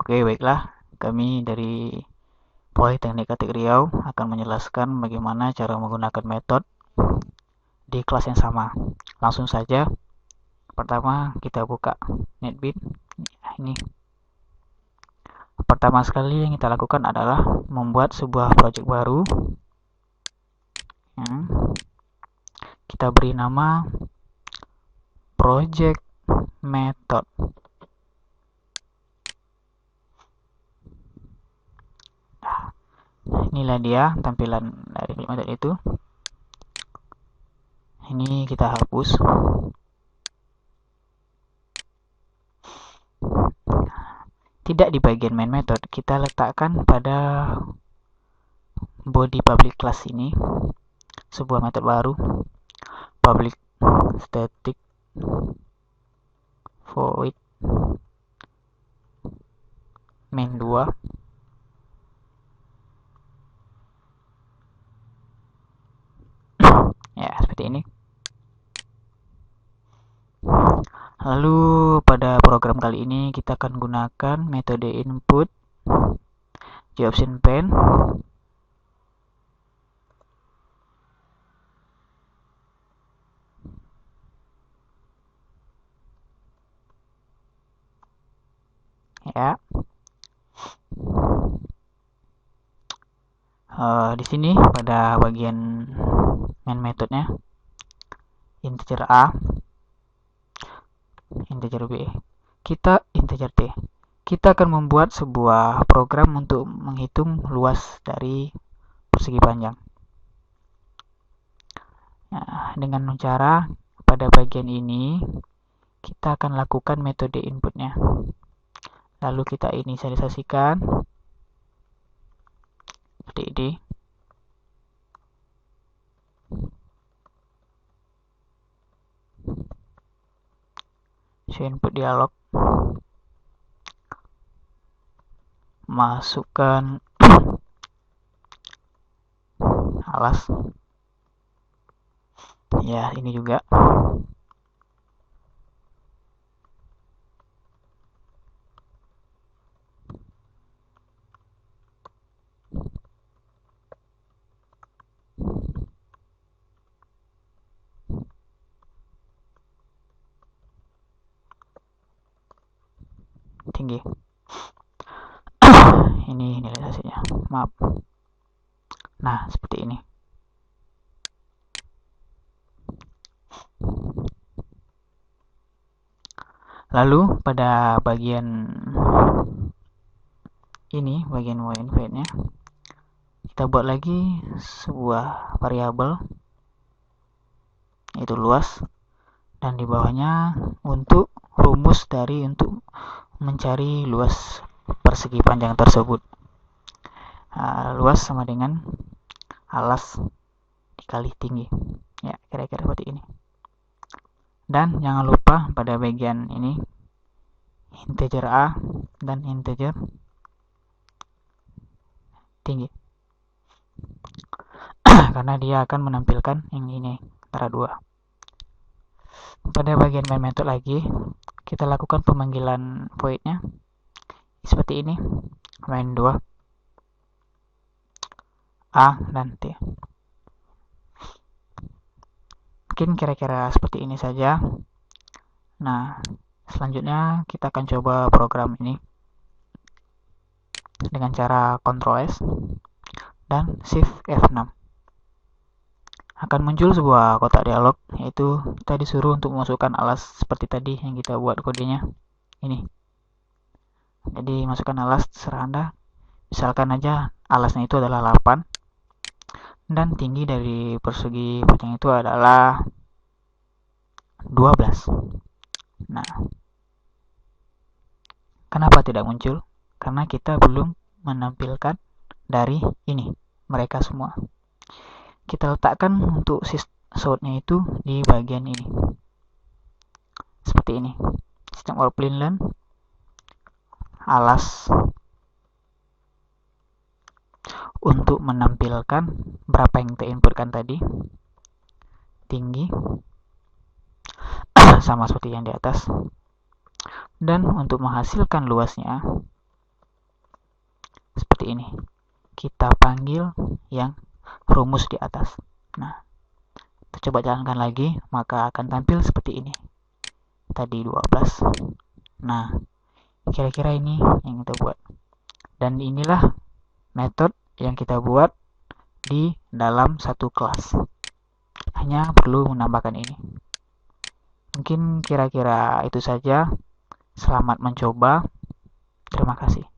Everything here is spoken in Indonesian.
Oke, baiklah. Kami dari Politeknik Ketik Riau akan menjelaskan bagaimana cara menggunakan metode di kelas yang sama. Langsung saja. Pertama, kita buka NetBeans. Ini. Pertama sekali yang kita lakukan adalah membuat sebuah project baru. Kita beri nama project method. Inilah dia tampilan dari metode itu. Ini kita hapus. Tidak di bagian main method, kita letakkan pada body public class ini sebuah metode baru, public static void main 2. Ya, seperti ini. Lalu pada program kali ini kita akan gunakan metode input JOption pen. Ya. Di sini pada bagian main metodenya integer A, integer B, kita integer T. Kita akan membuat sebuah program untuk menghitung luas dari persegi panjang. Nah, dengan cara pada bagian ini kita akan lakukan metode inputnya. Lalu kita inisialisasikan seperti ini. Show input dialog. Masukkan alas. Ya, ini juga. Tinggi. Ini nilai hasilnya. Maaf. Nah, seperti ini. Lalu pada bagian ini, bagian void-nya, kita buat lagi sebuah variabel yaitu luas, dan di bawahnya untuk rumus dari untuk mencari luas persegi panjang tersebut. Luas sama dengan alas dikali tinggi. Ya, kira-kira seperti ini. Dan jangan lupa pada bagian ini integer A dan integer tinggi. Karena dia akan menampilkan yang ini antara dua. Pada bagian main method lagi, kita lakukan pemanggilan void-nya seperti ini. Main 2 A dan T. Mungkin kira-kira seperti ini saja. Nah, selanjutnya kita akan coba program ini dengan cara Ctrl S dan Shift F6. Akan muncul sebuah kotak dialog, yaitu kita disuruh untuk memasukkan alas seperti tadi yang kita buat kodenya ini. Jadi masukkan alas terserah Anda. Misalkan aja alasnya itu adalah 8 dan tinggi dari persegi panjang itu adalah 12. Nah, kenapa tidak muncul? Karena kita belum menampilkan dari ini mereka semua. Kita letakkan untuk source-nya itu di bagian ini. Seperti ini. System or Plainland alas untuk menampilkan berapa yang kita inputkan tadi. Tinggi sama seperti yang di atas. Dan untuk menghasilkan luasnya seperti ini. Kita panggil yang rumus di atas. Nah, kita coba jalankan lagi, maka akan tampil seperti ini. Tadi 12. Nah, kira-kira ini yang kita buat. Dan inilah metode yang kita buat di dalam satu kelas. Hanya perlu menambahkan ini. Mungkin kira-kira itu saja. Selamat mencoba. Terima kasih.